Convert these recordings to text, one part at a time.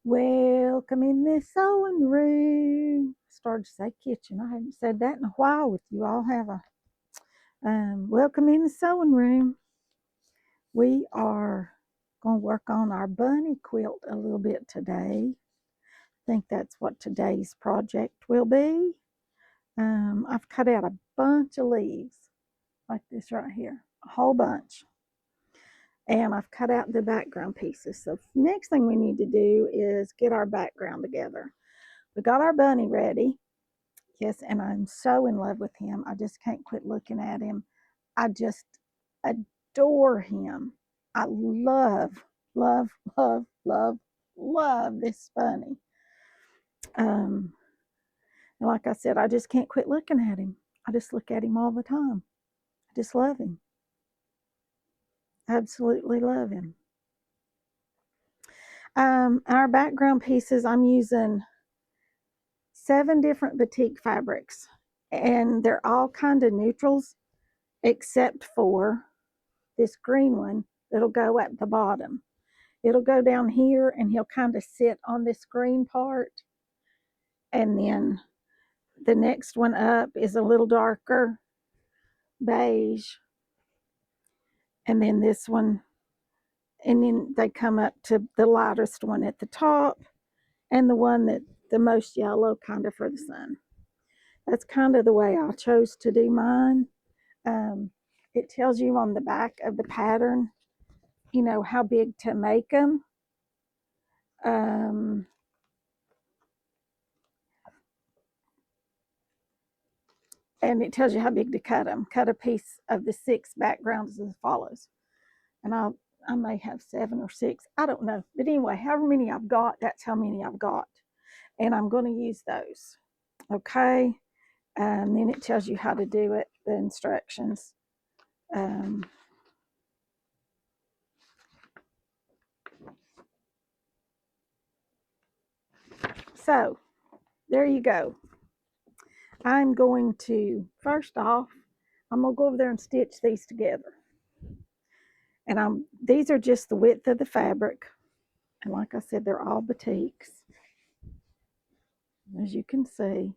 Welcome in this sewing room. Started to say kitchen. I haven't said that in a while with you all, have I? Welcome in the sewing room. We are going to work on our bunny quilt a little bit today. I think that's what today's project will be. I've cut out a bunch of leaves like this right here, a whole bunch. And I've cut out the background pieces. So next thing we need to do is get our background together. We got our bunny ready. Yes, and I'm so in love with him. I just can't quit looking at him. I just adore him. I love, love, love, love, love this bunny. And like I said, I just can't quit looking at him. I just look at him all the time. I just love him. Absolutely love him. Our background pieces, I'm using 7 different batik fabrics, and they're all kind of neutrals except for this green one that'll go at the bottom. It'll go down here and he'll kind of sit on this green part, and then the next one up is a little darker beige, and then this one, and then they come up to the lightest one at the top and the one that the most yellow kind of for the sun. That's kind of the way I chose to do mine. It tells you on the back of the pattern, you know, how big to make them. And it tells you how big to cut them. Cut a piece of the 6 backgrounds as follows. And I may have 7 or 6. I don't know. But anyway, however many I've got, that's how many I've got. And I'm going to use those. Okay. And then it tells you how to do it, the instructions. So there you go. I'm going to, first off, I'm going to go over there and stitch these together. And these are just the width of the fabric. And like I said, they're all batiks. As you can see,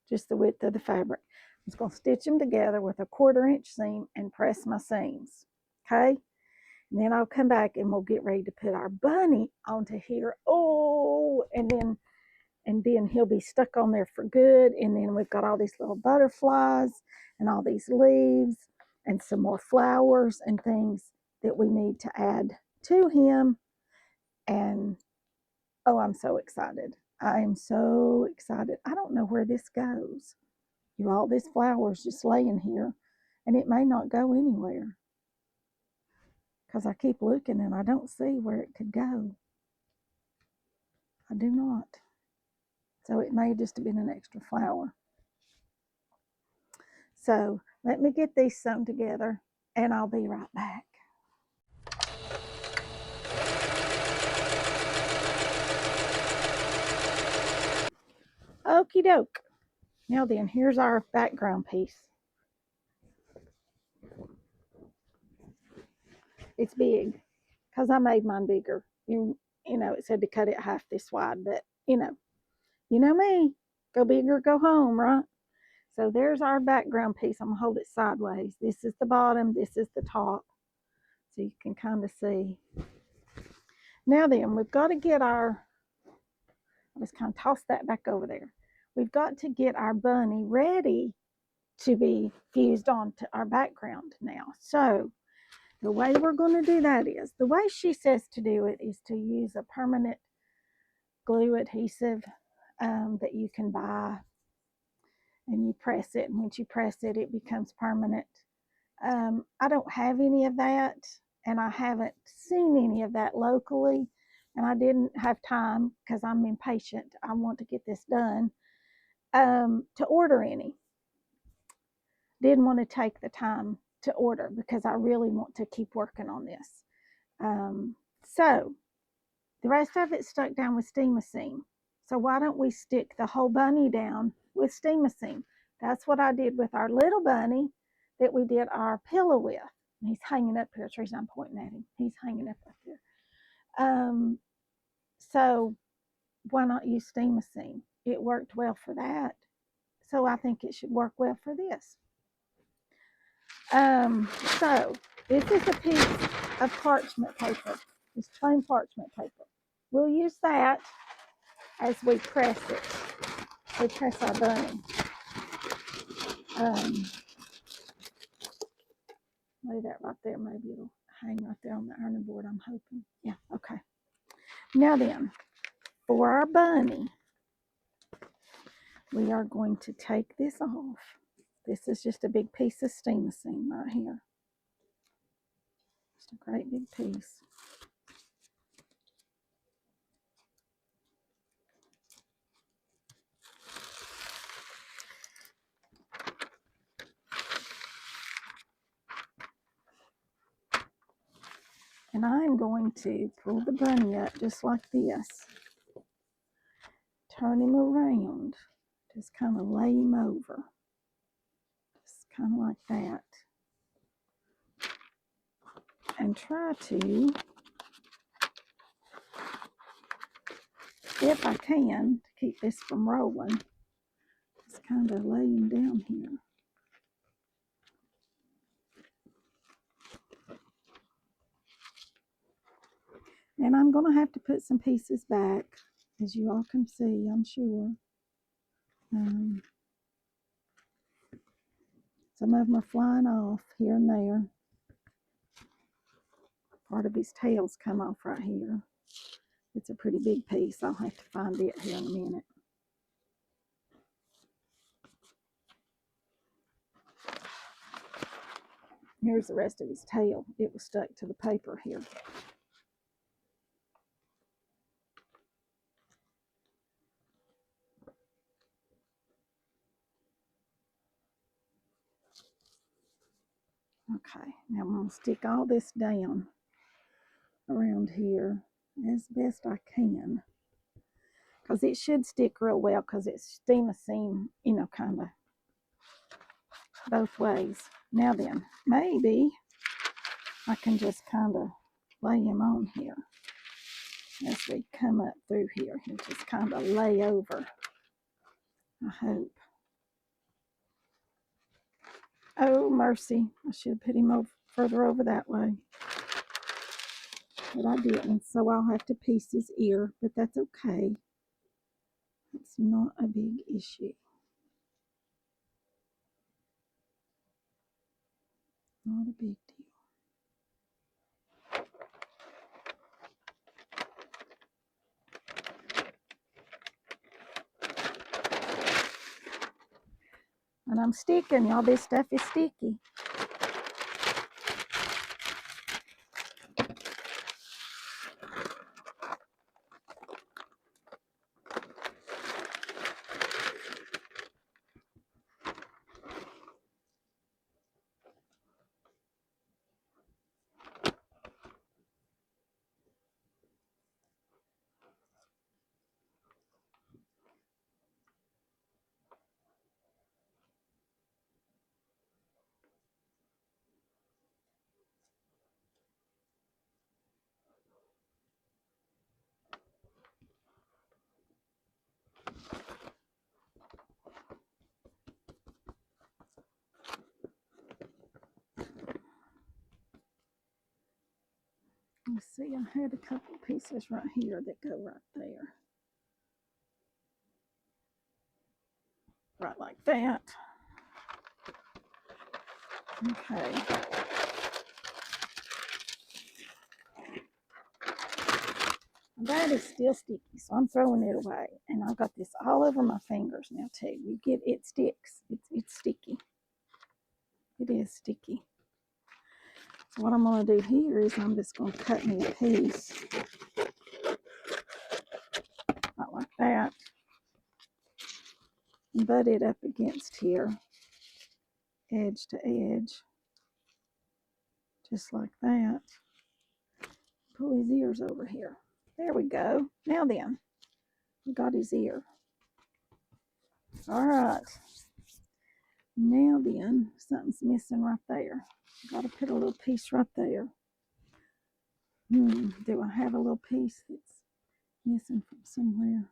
just the width of the fabric. I'm just going to stitch them together with a 1/4 inch seam and press my seams. Okay? And then I'll come back and we'll get ready to put our bunny onto here. Oh, and then he'll be stuck on there for good. And then we've got all these little butterflies and all these leaves and some more flowers and things that we need to add to him. And oh, I'm so excited. I am so excited. I don't know where this goes. You all, this flower's just laying here, and it may not go anywhere because I keep looking and I don't see where it could go. I do not. So it may just have been an extra flower. So let me get these sewn together and I'll be right back. Okie doke. Now then, here's our background piece. It's big because I made mine bigger. You know, it said to cut it half this wide, but you know me, go big or go home, right? So there's our background piece. I'm gonna hold it sideways. This is the bottom, this is the top. So you can kind of see. Now then, we've got to get our, I'll just kind of toss that back over there. We've got to get our bunny ready to be fused onto our background now. So the way we're going to do that is, the way she says to do it is to use a permanent glue adhesive that you can buy, and you press it, and once you press it, it becomes permanent. I don't have any of that, and I haven't seen any of that locally, and I didn't have time because I'm impatient. I want to get this done to order any. Didn't want to take the time to order because I really want to keep working on this. So the rest of it stuck down with Steam-A-Seam. So why don't we stick the whole bunny down with Steam-A-Seam? That's what I did with our little bunny that we did our pillow with. And he's hanging up here. That's the reason I'm pointing at him. He's hanging up there. So why not use steam seam? It worked well for that, so I think it should work well for this. So this is a piece of parchment paper. It's plain parchment paper. We'll use that as we press it. We press our bunny. Lay that right there. Maybe it'll hang right there on the ironing board, I'm hoping. Yeah, okay. Now then, for our bunny, we are going to take this off. This is just a big piece of steam seam right here. Just a great big piece. And I'm going to pull the bunny up just like this. Turn him around. Just kind of lay him over. Just kind of like that. And try to, if I can, to keep this from rolling, just kind of lay him down here. And I'm going to have to put some pieces back, as you all can see, I'm sure. Some of them are flying off here and there. Part of his tail's come off right here. It's a pretty big piece. I'll have to find it here in a minute. Here's the rest of his tail. It was stuck to the paper here. Okay, now I'm going to stick all this down around here as best I can. Because it should stick real well because it's steam seam, you know, kind of both ways. Now then, maybe I can just kind of lay him on here as we come up through here. He'll just kind of lay over, I hope. Oh, mercy. I should have put him over, further over that way. But I didn't, so I'll have to piece his ear, but that's okay. It's not a big issue. Not a big deal. And I'm sticking, y'all. This stuff is sticky. Let's see, I had a couple pieces right here that go right there. Right like that. Okay. That is still sticky, so I'm throwing it away. And I've got this all over my fingers now too. You get it sticks. It's sticky. It is sticky. So what I'm going to do here is I'm just going to cut me a piece. Not like that. And butt it up against here. Edge to edge. Just like that. Pull his ears over here. There we go. Now then, we got his ear. All right. Now then, something's missing right there. Got to put a little piece right there. Do I have a little piece that's missing from somewhere?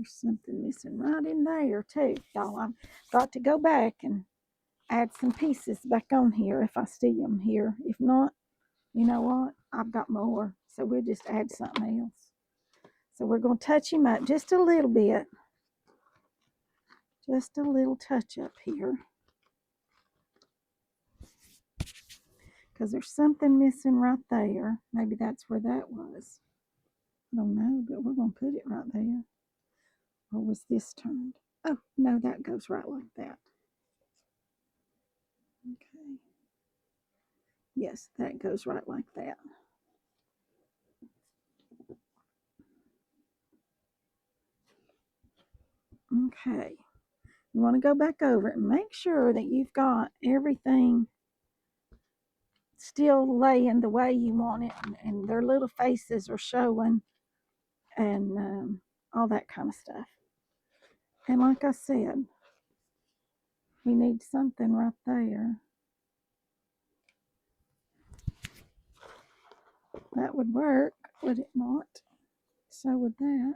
There's something missing right in there too, y'all. I've got to go back and add some pieces back on here if I see them here. If not, you know what? I've got more, so we'll just add something else. So we're going to touch him up just a little bit. Just a little touch up here. Because there's something missing right there. Maybe that's where that was. I don't know, but we're going to put it right there. Or was this turned? Oh, no, that goes right like that. Okay. Yes, that goes right like that. Okay. You want to go back over it and make sure that you've got everything still laying the way you want it, and their little faces are showing, and all that kind of stuff. And like I said, we need something right there. That would work, would it not? So would that.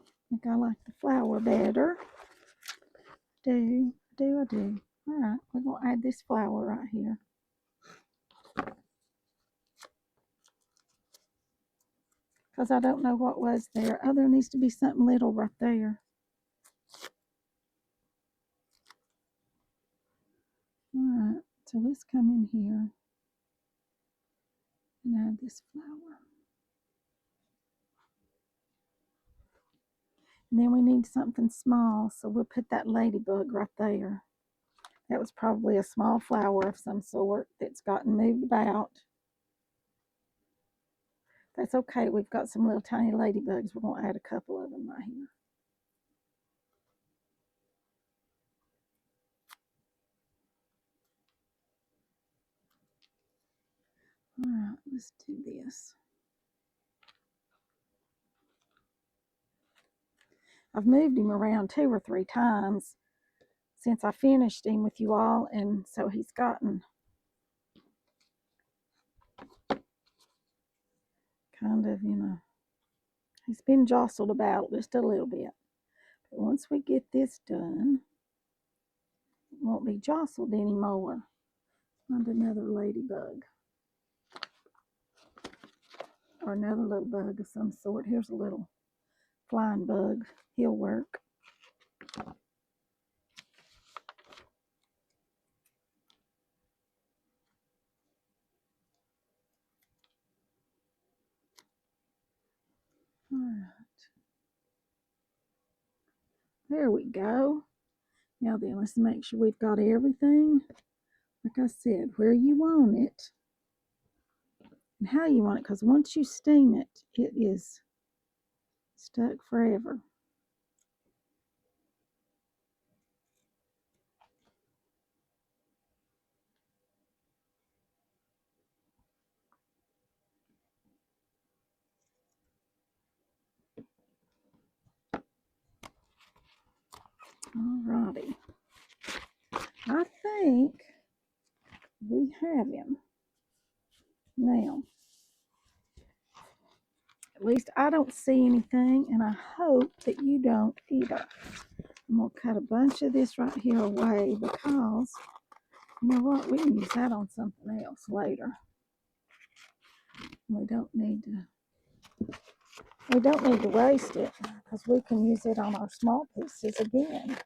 I think I like the flower better. I do. All right, we're going to add this flower right here. Because I don't know what was there. Oh, there needs to be something little right there. All right, so let's come in here and add this flower. And then we need something small, so we'll put that ladybug right there. That was probably a small flower of some sort that's gotten moved about. That's okay. We've got some little tiny ladybugs. We're going to add a couple of them right here. All right, let's do this. I've moved him around 2 or 3 times since I finished him with you all, and so he's gotten kind of, he's been jostled about just a little bit. But once we get this done, it won't be jostled anymore. Find another ladybug. Or another little bug of some sort. Here's a little flying bug. He'll work. All right. There we go. Now then, let's make sure we've got everything, like I said, where you want it and how you want it, because once you steam it, it is stuck forever. Alrighty. I think we have him. Now, at least I don't see anything, and I hope that you don't either. I'm going to cut a bunch of this right here away because, you know what, we can use that on something else later. We don't need to waste it because we can use it on our small pieces again.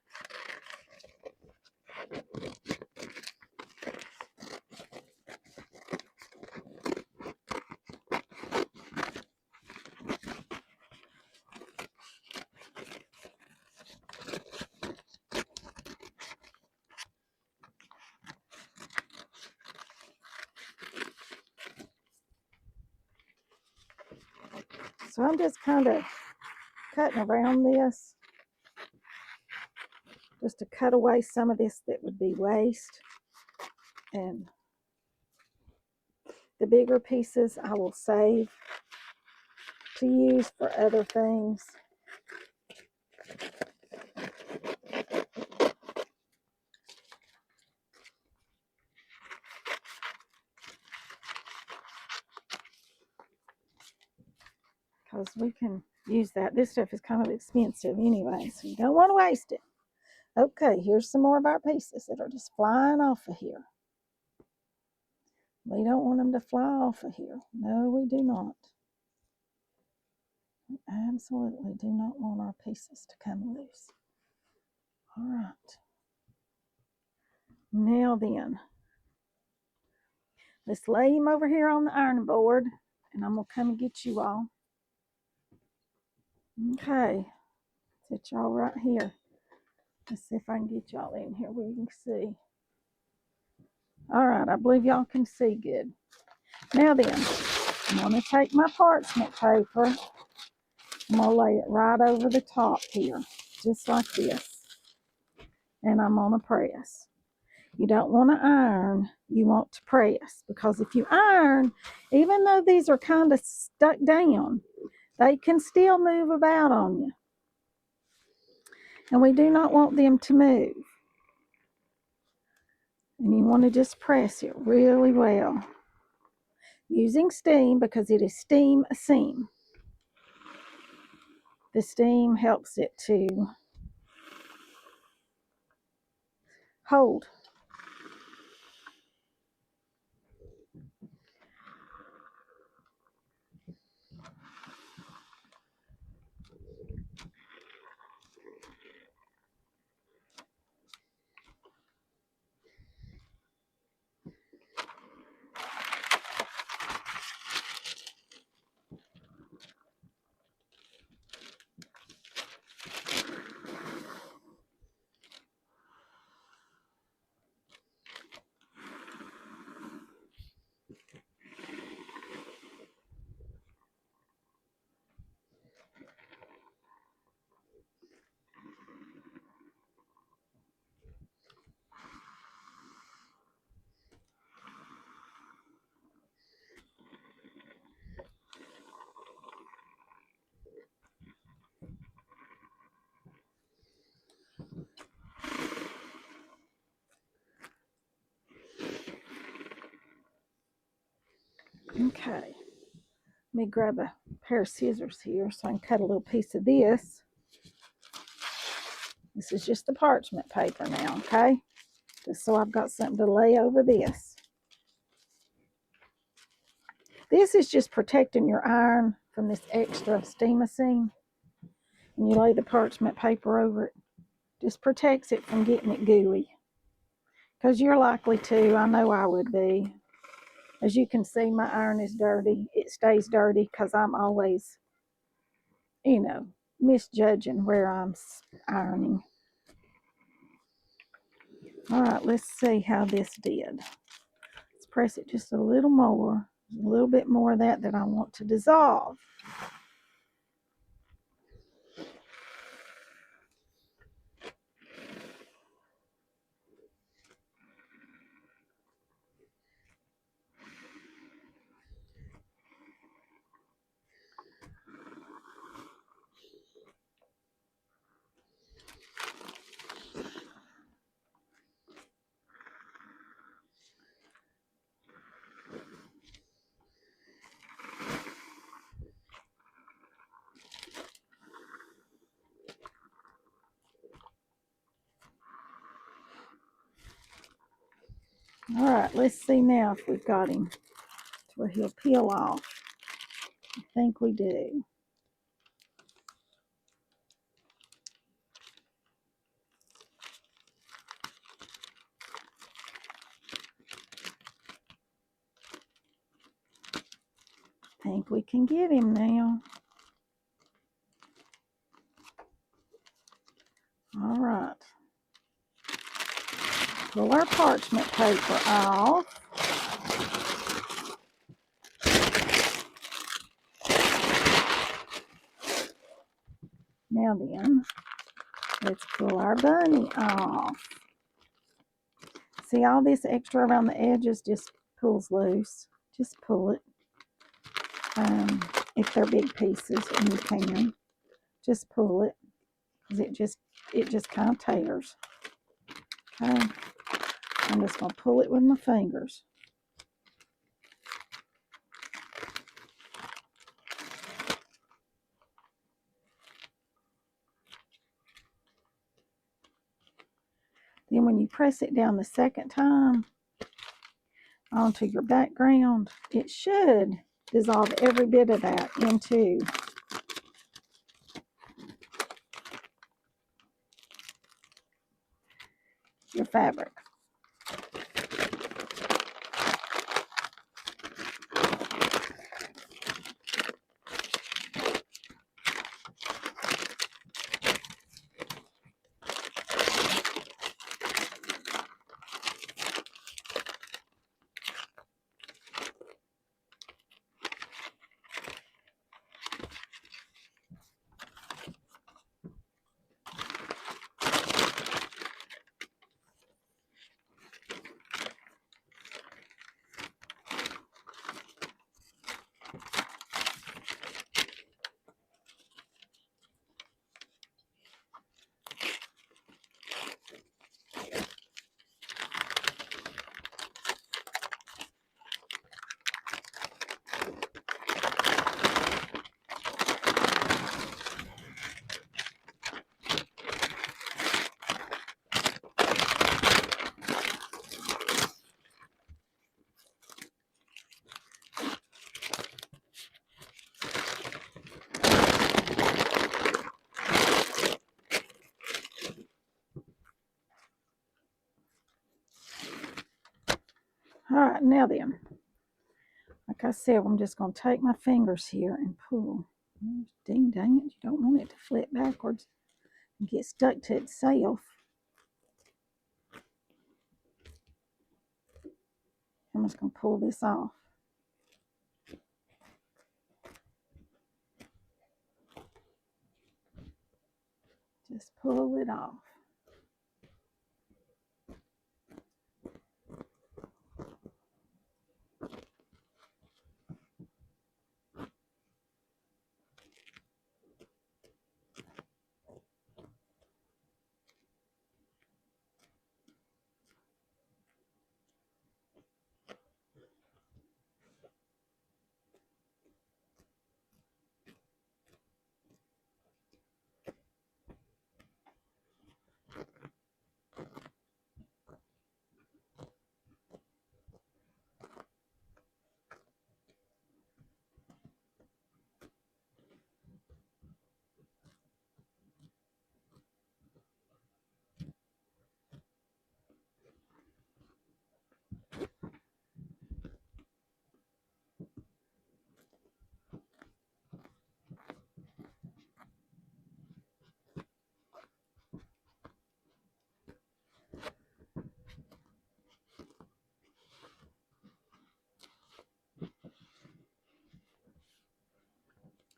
So I'm just kind of cutting around this just to cut away some of this that would be waste. And the bigger pieces I will save to use for other things. Because we can use that. This stuff is kind of expensive anyway, so you don't want to waste it. Okay, here's some more of our pieces that are just flying off of here. We don't want them to fly off of here. No, we do not. We absolutely do not want our pieces to come loose. All right. Now then, let's lay him over here on the ironing board, and I'm going to come and get you all. Okay. Sit y'all right here. Let's see if I can get y'all in here where you can see. All right, I believe y'all can see good. Now then, I'm going to take my parchment paper. I'm going to lay it right over the top here, just like this. And I'm going to press. You don't want to iron, you want to press. Because if you iron, even though these are kind of stuck down, they can still move about on you. And we do not want them to move. And you want to just press it really well. Using steam, because it is steam a seam. The steam helps it to hold. Okay. Let me grab a pair of scissors here so I can cut a little piece of this. This is just the parchment paper now, okay? Just so I've got something to lay over this. This is just protecting your iron from this extra steam-a-seam. And you lay the parchment paper over it. Just protects it from getting it gooey. Because you're likely to, I know I would be. As you can see, my iron is dirty. It stays dirty because I'm always, misjudging where I'm ironing. All right, let's see how this did. Let's press it just a little more. A little bit more of that I want to dissolve. All right, let's see now if we've got him to where he'll peel off. I think we do. I think we can get him now. All right. Pull our parchment paper off. Now then, let's pull our bunny off. See, all this extra around the edges just pulls loose. Just pull it. If they're big pieces, and you can, just pull it, because it just kind of tears. Okay, I'm just going to pull it with my fingers. Then when you press it down the second time onto your background, it should dissolve every bit of that into your fabric. All right, now then, like I said, I'm just going to take my fingers here and pull. Ding dang it, you don't want it to flip backwards and get stuck to itself. I'm just going to pull this off. Just pull it off.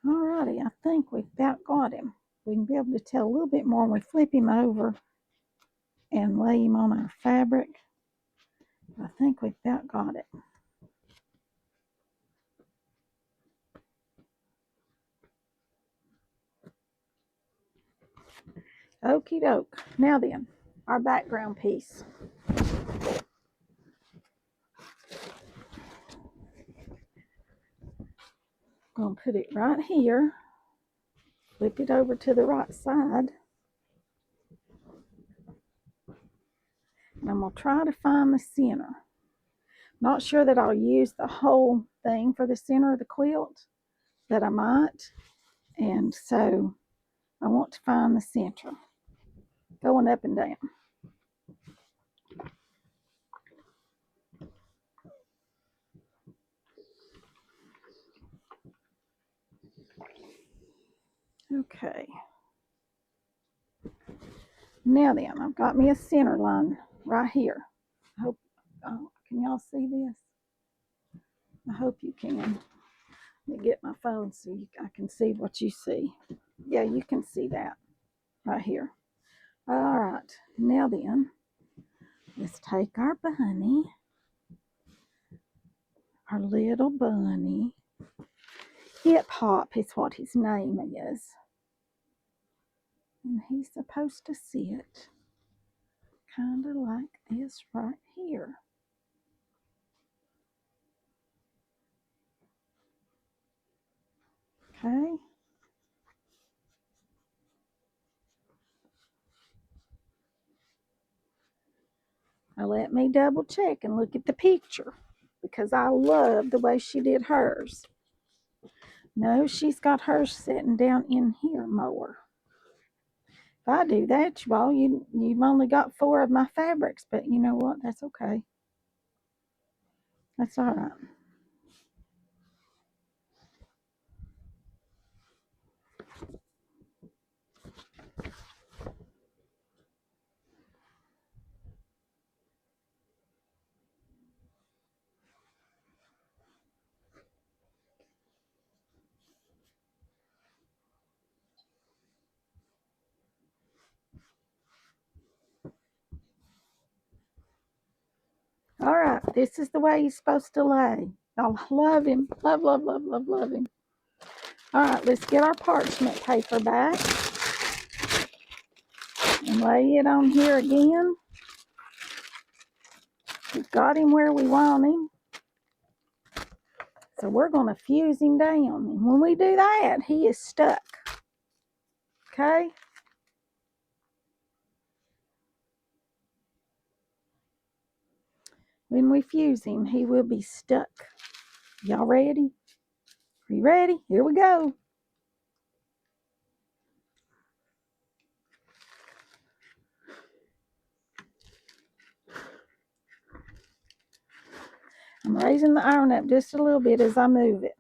Alrighty, I think we've about got him. We can be able to tell a little bit more when we flip him over and lay him on our fabric. I think we've about got it. Okie doke. Now then, our background piece. I'm going to put it right here. Flip it over to the right side. And I'm going to try to find the center. Not sure that I'll use the whole thing for the center of the quilt, but I might. And so I want to find the center. Going up and down. Okay. Now then, I've got me a center line right here. I hope, can y'all see this? I hope you can. Let me get my phone so I can see what you see. Yeah, you can see that right here. All right, now then, let's take our bunny, our little bunny. Hip Hop is what his name is. And he's supposed to sit kind of like this right here. Okay. Now let me double check and look at the picture because I love the way she did hers. No, she's got hers sitting down in here more. If I do that, you all, you've only got 4 of my fabrics, but you know what? That's okay. That's all right. All right, this is the way he's supposed to lay. I love him. Love, love, love, love, love him. All right, let's get our parchment paper back and lay it on here again. We've got him where we want him. So we're going to fuse him down. And when we do that, he is stuck. Okay? When we fuse him, he will be stuck. Y'all ready? Are you ready? Here we go. I'm raising the iron up just a little bit as I move it.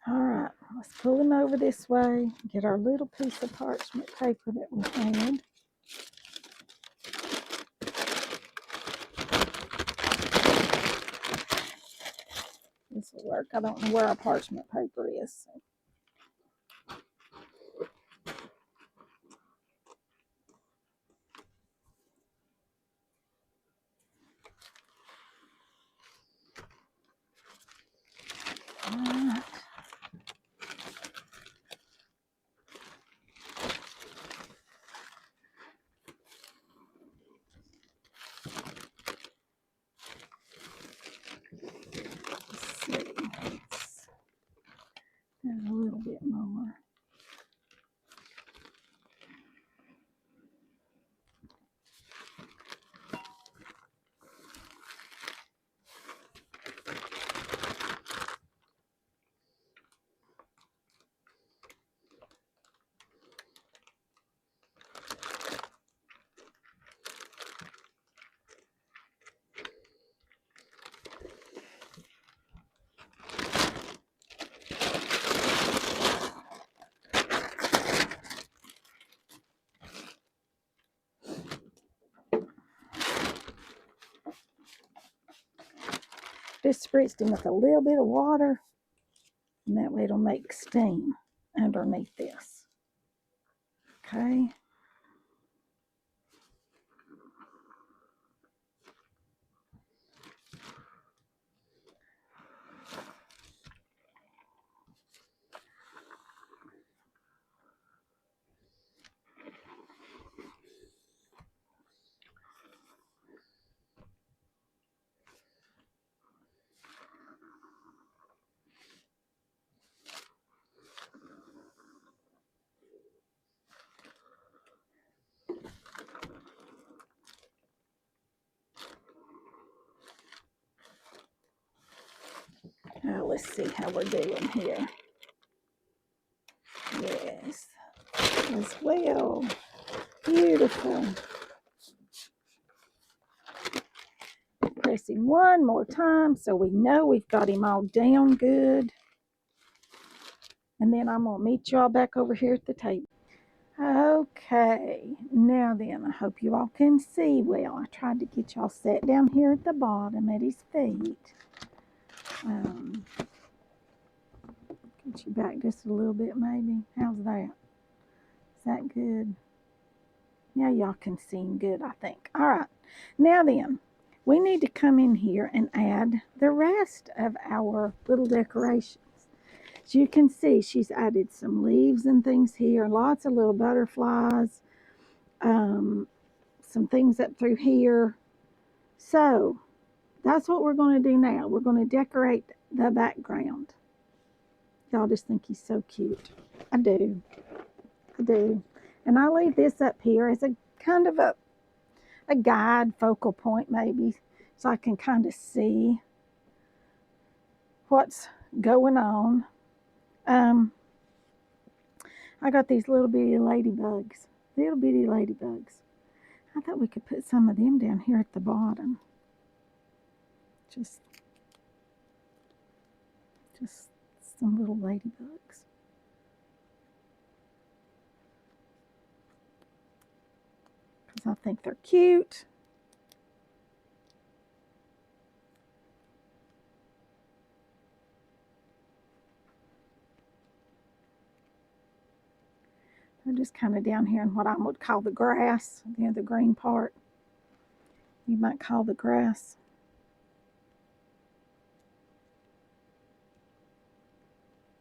All right, let's pull him over this way, get our little piece of parchment paper that we had. This will work. I don't know where our parchment paper is. All right. Let's see. There's a little bit more. Just spritzed him with a little bit of water, and that way it'll make steam underneath this. Okay. let's see how we're doing here. Yes, as well. Beautiful. Pressing one more time so we know we've got him all down good. And then I'm going to meet y'all back over here at the table. Okay, now then, I hope you all can see well. I tried to get y'all set down here at the bottom at his feet. Get you back just a little bit maybe. How's that? Is that good? Now y'all can see him good, I think. All right, now then, we need to come in here and add the rest of our little decorations. As you can see, she's added some leaves and things here, lots of little butterflies, some things up through here. So that's what we're going to do now. We're going to decorate the background. Y'all just think he's so cute. I do. And I leave this up here as a kind of a guide focal point maybe, so I can kind of see what's going on. I got these little bitty ladybugs. I thought we could put some of them down here at the bottom. Just some little ladybugs. Because I think they're cute. They're just kind of down here in what I would call the grass, the green part. You might call the grass.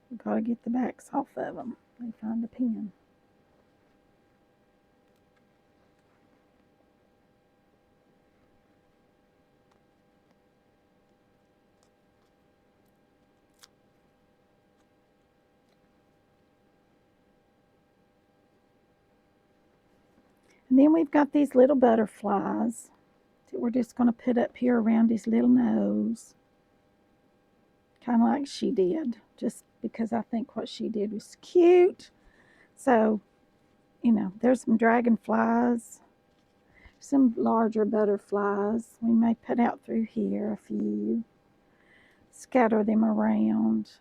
We've got to get the backs off of them. Let me find a pen. And then we've got these little butterflies that we're just going to put up here around his little nose. Kind of like she did, just because I think what she did was cute. So, there's some dragonflies, some larger butterflies. We may put out through here a few, scatter them around.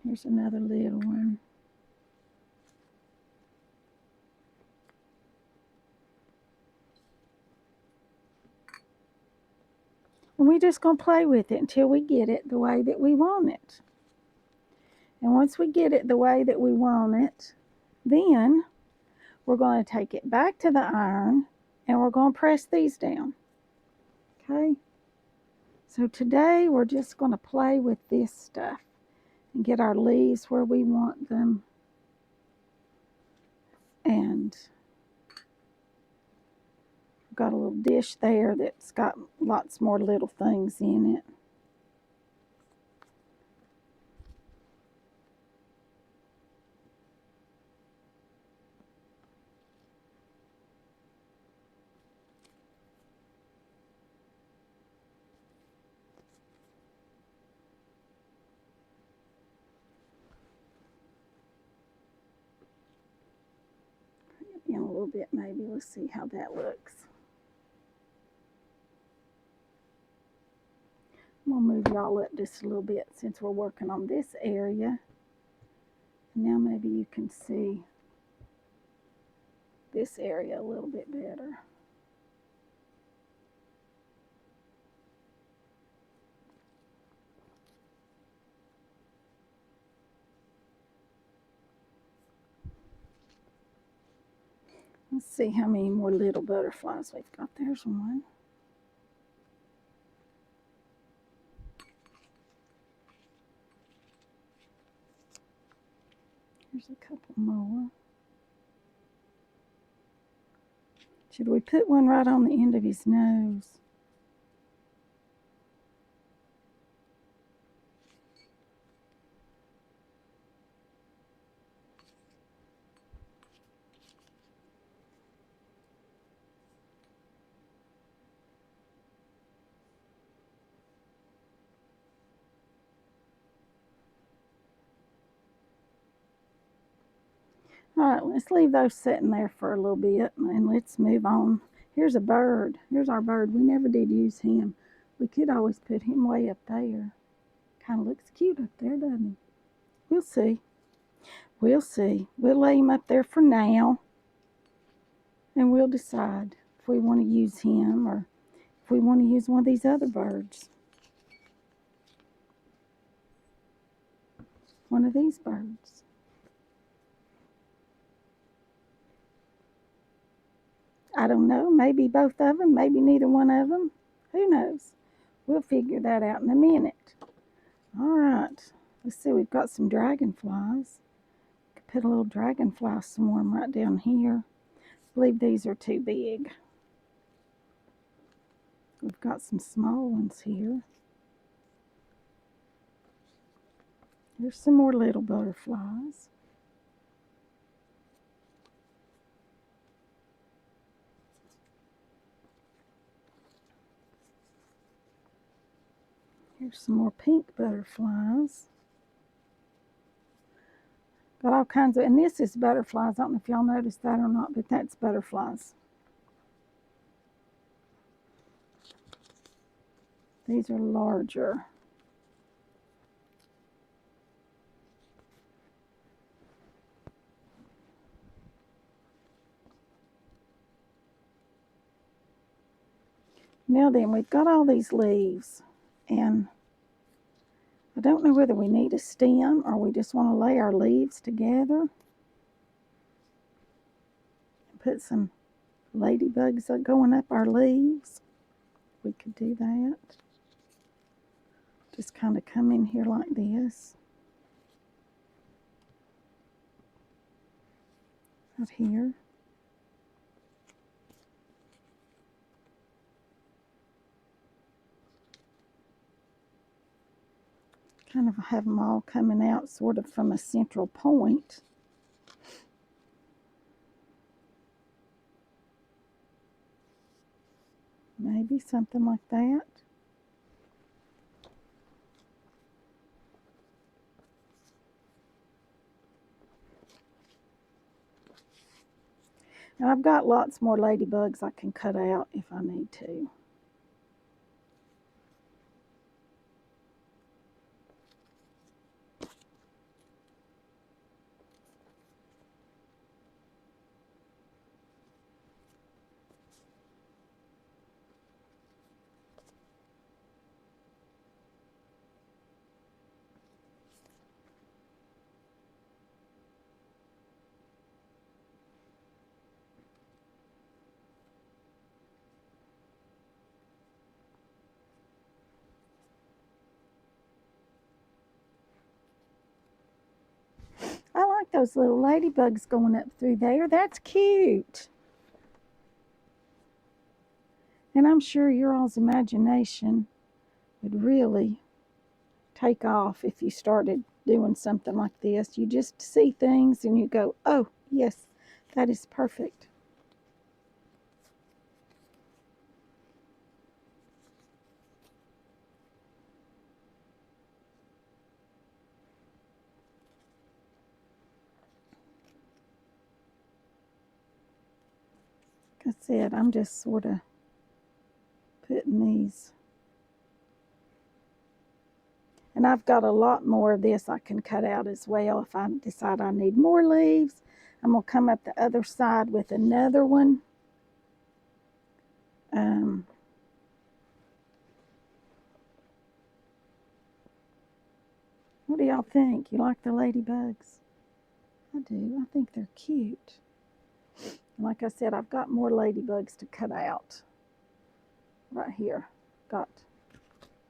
Here's another little one. And we're just going to play with it until we get it the way that we want it. And once we get it the way that we want it, then we're going to take it back to the iron and we're going to press these down. Okay? So today we're just going to play with this stuff and get our leaves where we want them. And I've got a little dish there that's got lots more little things in it. In a little bit maybe. Let's see how that looks. I'm going to move y'all up just a little bit since we're working on this area. And now maybe you can see this area a little bit better. Let's see how many more little butterflies we've got. There's one. Here's a couple more. Should we put one right on the end of his nose? All right, let's leave those sitting there for a little bit and let's move on. Here's a bird. Here's our bird. We never did use him. We could always put him way up there. Kind of looks cute up there, doesn't he? We'll see. We'll see. We'll lay him up there for now and we'll decide if we want to use him or if we want to use one of these other birds. One of these birds. I don't know. Maybe both of them. Maybe neither one of them. Who knows? We'll figure that out in a minute. All right. Let's see. We've got some dragonflies. Could put a little dragonfly swarm right down here. I believe these are too big. We've got some small ones here. There's some more little butterflies. Here's some more pink butterflies. Got all kinds of, and this is butterflies. I don't know if y'all noticed that or not, but that's butterflies. These are larger. Now then, we've got all these leaves, and I don't know whether we need a stem or we just want to lay our leaves together and put some ladybugs going up our leaves. We could do that. Just kind of come in here like this. Right here. Kind of have them all coming out sort of from a central point. Maybe something like that. And I've got lots more ladybugs I can cut out if I need to. I like those little ladybugs going up through there. That's cute. And I'm sure your all's imagination would really take off if you started doing something like this. You just see things and you go, oh, yes, that is perfect. Like I said, I'm just sort of putting these. And I've got a lot more of this I can cut out as well if I decide I need more leaves. I'm going to come up the other side with another one. What do y'all think? You like the ladybugs? I do. I think they're cute. Like I said, I've got more ladybugs to cut out. Right here. Got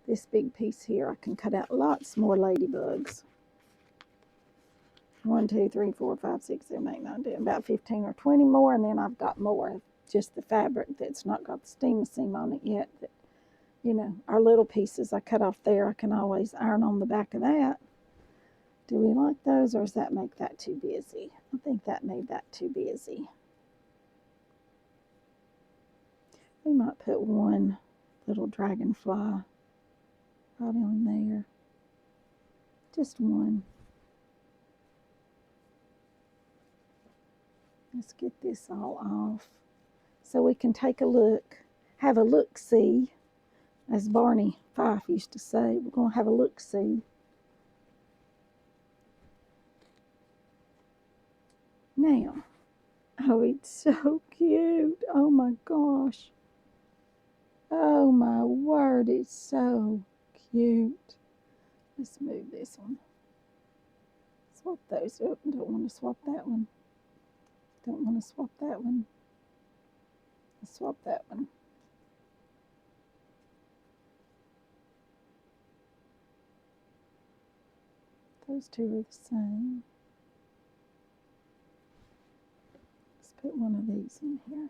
this big piece here. I can cut out lots more ladybugs. 1, 2, 3, 4, 5, 6, 7, 8, 9, 10. About 15 or 20 more. And then I've got more. Just the fabric that's not got the steam seam on it yet. That, you know, our little pieces I cut off there, I can always iron on the back of that. Do we like those, or does that make that too busy? I think that made that too busy. We might put one little dragonfly right on there. Just one. Let's get this all off so we can take a look, have a look-see, as Barney Fife used to say. We're going to have a look-see. Now, oh, it's so cute. Oh my gosh. Oh my word, it's so cute. Let's move this one. Swap those. Oh, don't want to swap that one. Don't want to swap that one. Let's swap that one. Those two are the same. Let's put one of these in here.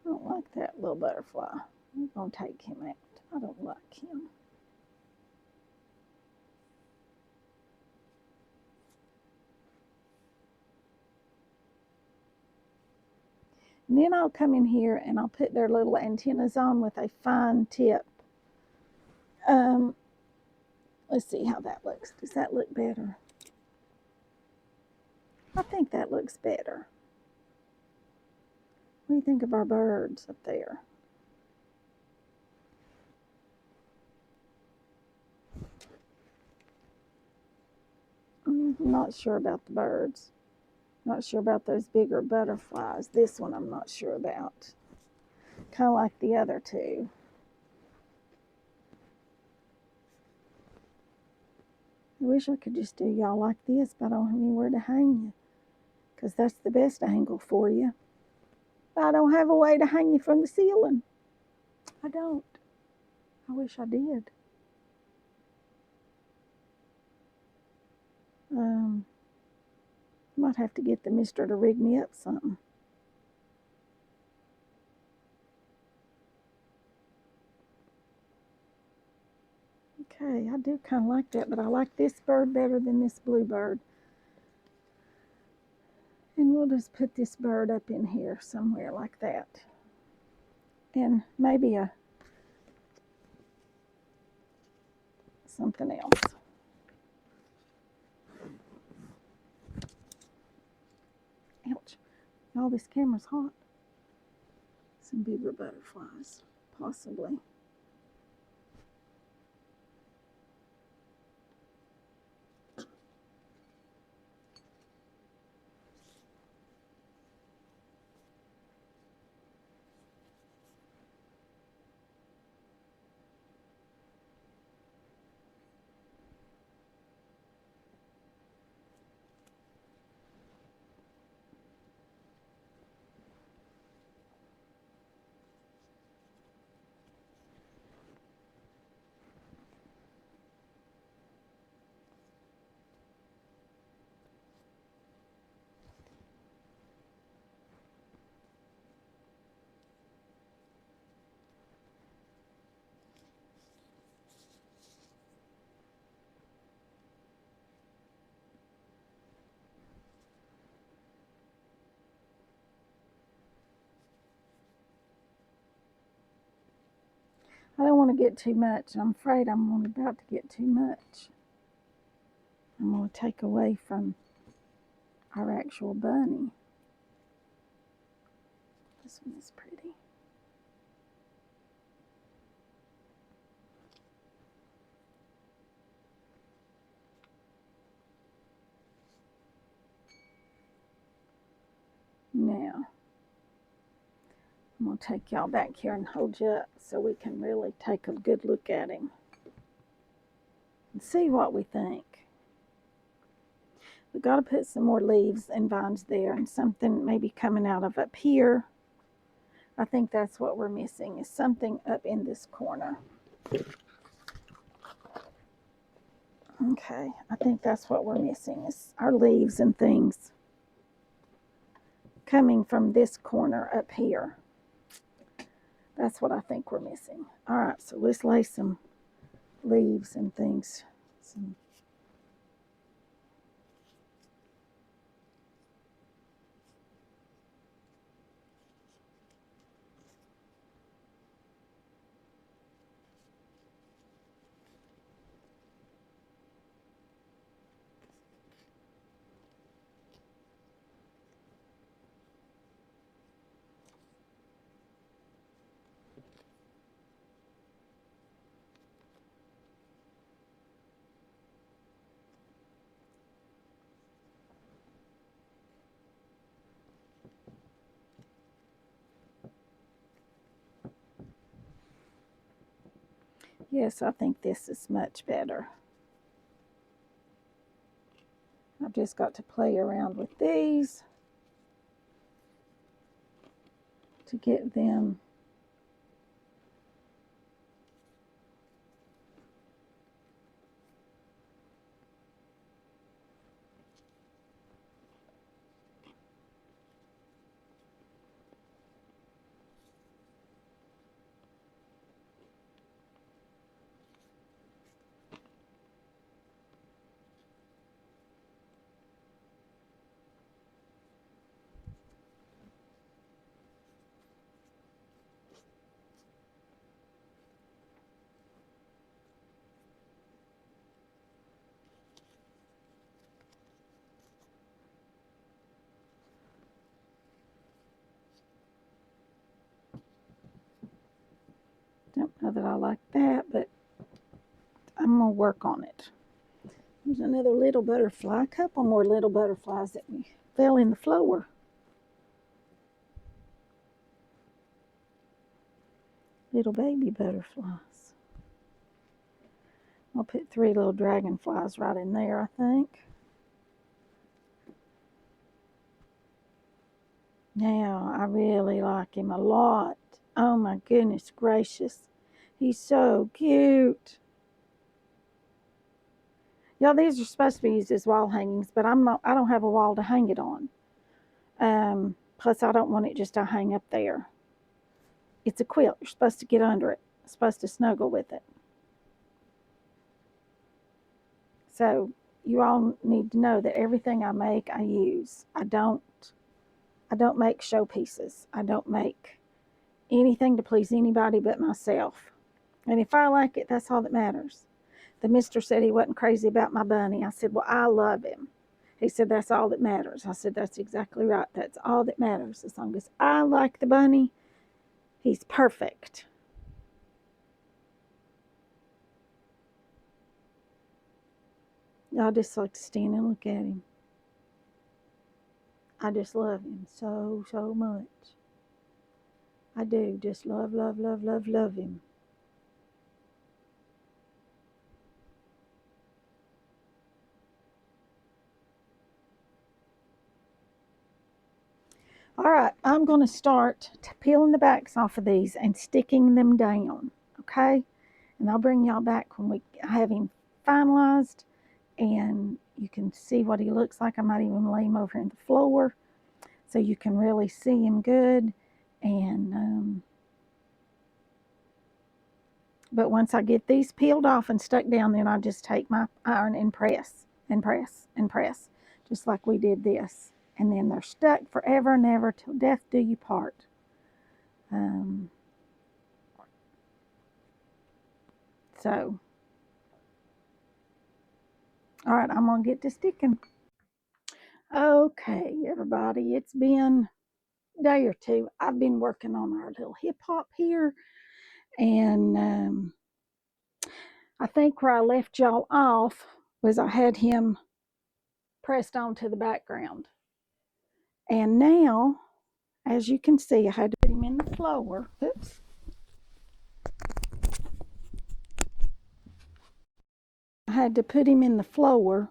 I don't like that little butterfly. I'm going to take him out. I don't like him. And then I'll come in here and I'll put their little antennas on with a fine tip. Let's see how that looks. Does that look better? I think that looks better. What do you think of our birds up there? I'm not sure about the birds. Not sure about those bigger butterflies. This one I'm not sure about. Kind of like the other two. I wish I could just do y'all like this, but I don't have anywhere to hang you. Because that's the best angle for you. But I don't have a way to hang you from the ceiling. I don't. I wish I did. Might have to get the mister to rig me up something. Okay, I do kind of like that, but I like this bird better than this blue bird. And we'll just put this bird up in here somewhere like that. And maybe something else. Ouch. All this camera's hot. Some bigger butterflies, possibly. I don't want to get too much. I'm afraid I'm about to get too much. I'm going to take away from our actual bunny. This one is pretty. Now, I'm going to take y'all back here and hold you up so we can really take a good look at him and see what we think. We've got to put some more leaves and vines there and something maybe coming out of up here. I think that's what we're missing, is something up in this corner. Okay, I think that's what we're missing, is our leaves and things. coming from this corner up here. That's what I think we're missing. All right, so let's lay some leaves and things. Yes, I think this is much better. I've just got to play around with these to get them don't know that I like that, but I'm going to work on it. There's another little butterfly, a couple more little butterflies that fell in the floor. Little baby butterflies. I'll put 3 little dragonflies right in there, I think. Now, I really like him a lot. Oh my goodness gracious. He's so cute. Yeah, these are supposed to be used as wall hangings, but I don't have a wall to hang it on. Plus, I don't want it just to hang up there. It's a quilt. You're supposed to get under it. You're supposed to snuggle with it. So, you all need to know that everything I make, I use. I don't make showpieces. I don't make anything to please anybody but myself. And if I like it, that's all that matters. The mister said he wasn't crazy about my bunny. I said, well, I love him. He said, that's all that matters. I said, that's exactly right. That's all that matters. As long as I like the bunny, he's perfect. I just like to stand and look at him. I just love him so, so much. I do just love, love, love, love, love him. All right, I'm going to start peeling the backs off of these and sticking them down, okay? And I'll bring y'all back when we have him finalized and you can see what he looks like. I might even lay him over in the floor so you can really see him good. And but once I get these peeled off and stuck down, then I just take my iron and press and press and press, just like we did this. And then they're stuck forever and ever till death do you part. So, all right, I'm going to get to sticking. Okay, everybody, it's been a day or two. I've been working on our little hip hop here. And I think where I left y'all off was I had him pressed onto the background. And now, as you can see, I had to put him in the floor. Oops. I had to put him in the floor.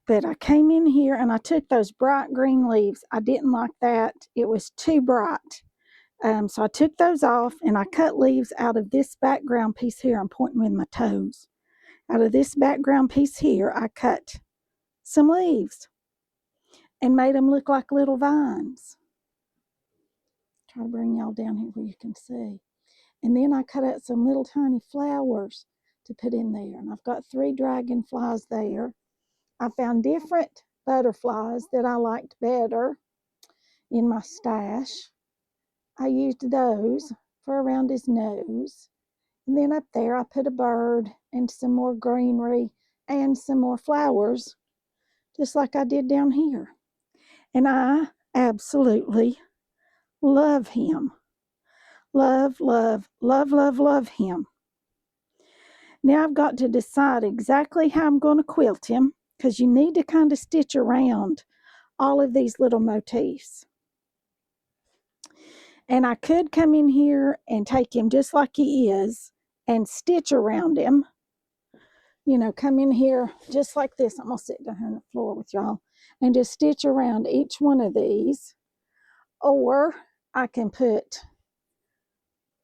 But I came in here and I took those bright green leaves. I didn't like that. It was too bright. So I took those off and I cut leaves out of this background piece here. I'm pointing with my toes. Out of this background piece here, I cut some leaves. and made them look like little vines. Try to bring y'all down here where you can see. And then I cut out some little tiny flowers to put in there. And I've got 3 dragonflies there. I found different butterflies that I liked better in my stash. I used those for around his nose. And then up there I put a bird and some more greenery and some more flowers, just like I did down here. And I absolutely love him. Love, love, love, love, love him. Now I've got to decide exactly how I'm going to quilt him, because you need to kind of stitch around all of these little motifs. And I could come in here and take him just like he is and stitch around him. You know, come in here just like this. I'm going to sit down here on the floor with y'all and just stitch around each one of these. Or I can put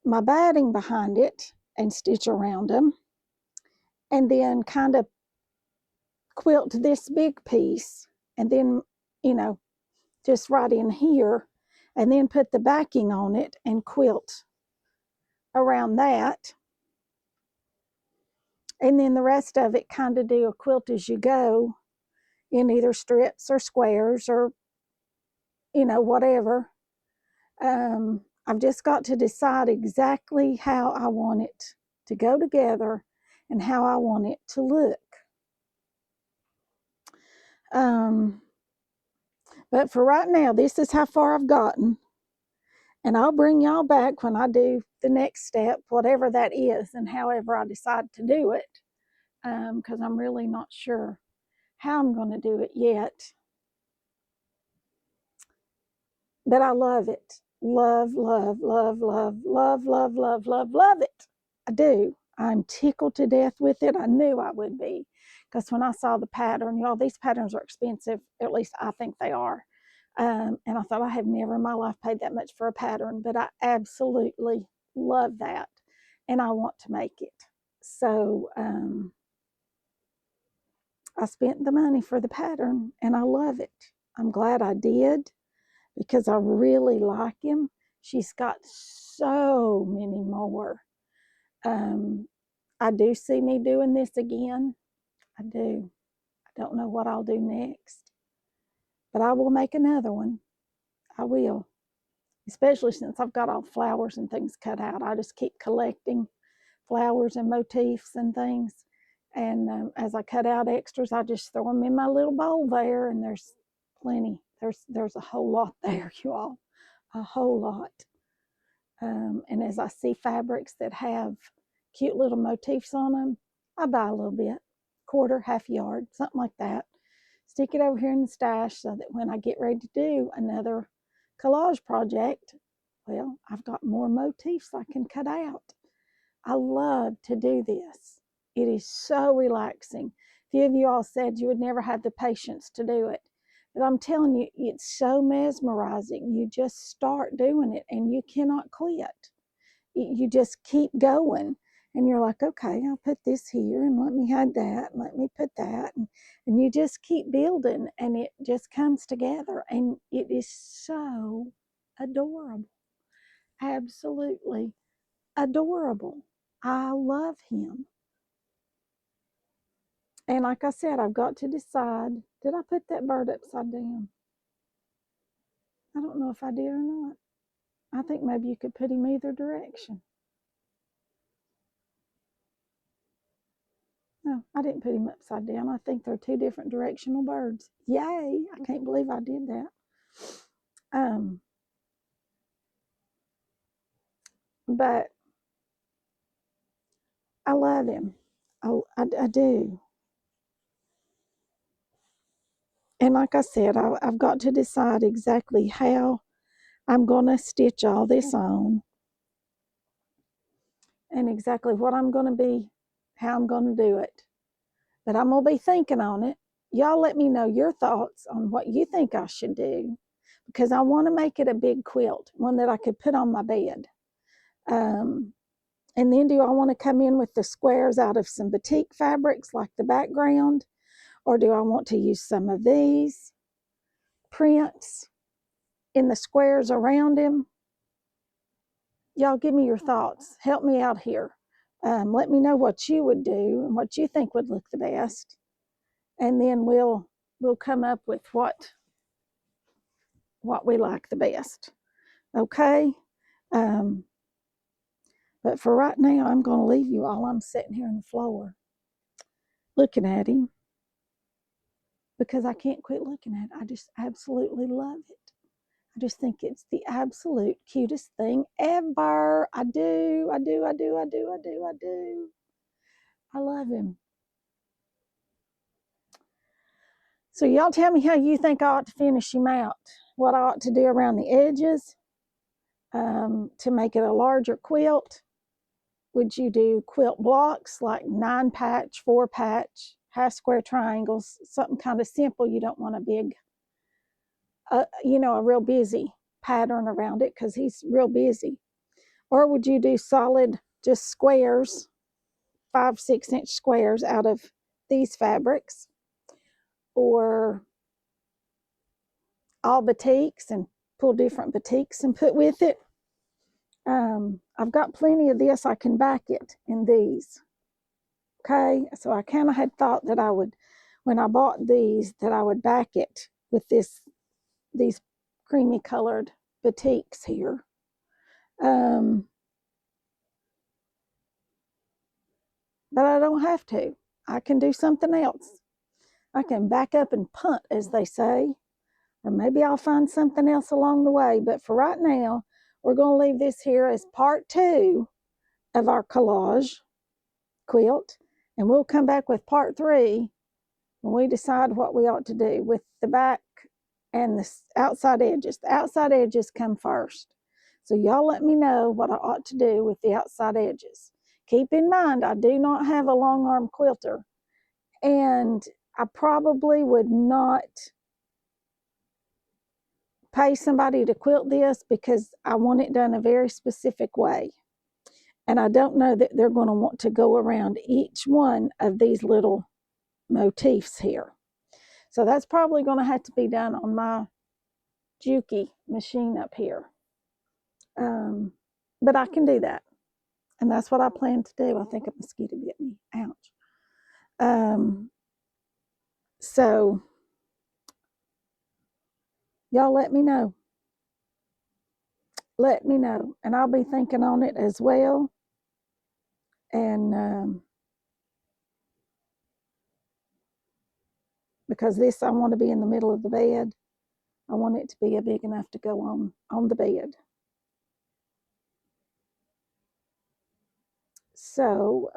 my batting behind it and stitch around them. And then kind of quilt this big piece. And then, you know, just right in here. And then put the backing on it and quilt around that. And then the rest of it kind of do a quilt as you go in either strips or squares or, you know, whatever. I've just got to decide exactly how I want it to go together and how I want it to look. But for right now, this is how far I've gotten. And I'll bring y'all back when I do the next step, whatever that is, and however I decide to do it. Because I'm really not sure how I'm going to do it yet. But I love it. Love, love, love, love, love, love, love, love, love it. I do. I'm tickled to death with it. I knew I would be. Because when I saw the pattern, y'all, these patterns are expensive. At least I think they are. And I thought I have never in my life paid that much for a pattern. But I absolutely love that. And I want to make it. So I spent the money for the pattern. And I love it. I'm glad I did, because I really like him. She's got so many more. I do see me doing this again. I do. I don't know what I'll do next, but I will make another one. I will, especially since I've got all flowers and things cut out. I just keep collecting flowers and motifs and things. And as I cut out extras, I just throw them in my little bowl there, and there's plenty. There's a whole lot there, you all, a whole lot. And as I see fabrics that have cute little motifs on them, I buy a little bit, quarter, half yard, something like that. Stick it over here in the stash so that when I get ready to do another collage project, well, I've got more motifs I can cut out. I love to do this. It is so relaxing. A few of you all said you would never have the patience to do it. But I'm telling you, it's so mesmerizing. You just start doing it and you cannot quit. You just keep going. And you're like, okay, I'll put this here and let me add that and let me put that. And you just keep building and it just comes together. And it is so adorable. Absolutely adorable. I love him. And like I said, I've got to decide, did I put that bird upside down? I don't know if I did or not. I think maybe you could put him either direction. No, I didn't put him upside down. I think they're 2 different directional birds. Yay! I can't believe I did that. But I love him. I do. And like I said, I've got to decide exactly how I'm going to stitch all this on and exactly what I'm going to be, how I'm going to do it. But I'm going to be thinking on it. Y'all let me know your thoughts on what you think I should do, because I want to make it a big quilt, one that I could put on my bed. And then do I want to come in with the squares out of some batik fabrics like the background, or do I want to use some of these? prints in the squares around him. Y'all give me your thoughts. Help me out here. Let me know what you would do and what you think would look the best. And then we'll come up with what we like the best. Okay? But for right now, I'm going to leave you all. I'm sitting here on the floor looking at him because I can't quit looking at it. I just absolutely love it. I just think it's the absolute cutest thing ever. I do. I love him. So y'all tell me how you think I ought to finish him out. What I ought to do around the edges to make it a larger quilt. Would you do quilt blocks like 9-patch, 4-patch, half square triangles, something kind of simple? You don't want a big, a real busy pattern around it because he's real busy. Or would you do solid, just squares, 5-6 inch squares out of these fabrics? Or all batiks and pull different batiks and put with it? I've got plenty of this. I can back it in these. Okay, so I kind of had thought that I would, when I bought these, that I would back it with these creamy colored batiks here. But I don't have to. I can do something else. I can back up and punt, as they say, or maybe I'll find something else along the way. But for right now, we're going to leave this here as part 2 of our collage quilt, and we'll come back with part 3 when we decide what we ought to do with the back and the outside edges. The outside edges come first. So y'all let me know what I ought to do with the outside edges. Keep in mind, I do not have a long arm quilter, and I probably would not pay somebody to quilt this because I want it done a very specific way. And I don't know that they're going to want to go around each one of these little motifs here. So that's probably going to have to be done on my Juki machine up here. But I can do that. And that's what I plan to do. I think a mosquito bit me. Ouch. So y'all let me know. Let me know. And I'll be thinking on it as well. And because this, I want to be in the middle of the bed. I want it to be big enough to go on the bed. So,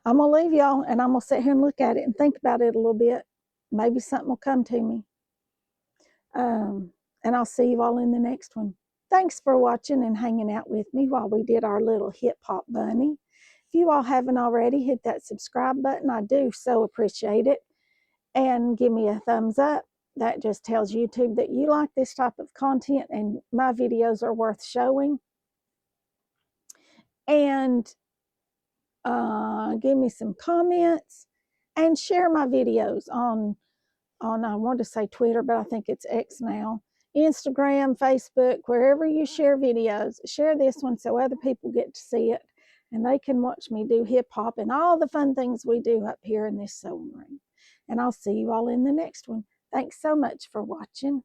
I'm going to leave y'all, and I'm going to sit here and look at it and think about it a little bit. Maybe something will come to me. And I'll see you all in the next one. Thanks for watching and hanging out with me while we did our little hip hop bunny. If you all haven't already, hit that subscribe button. I do so appreciate it. And give me a thumbs up. That just tells YouTube that you like this type of content and my videos are worth showing. And give me some comments and share my videos on I want to say Twitter, but I think it's X now, Instagram, Facebook, wherever you share videos. Share this one so other people get to see it and they can watch me do hip hop and all the fun things we do up here in this sewing room. And I'll see you all in the next one. Thanks so much for watching.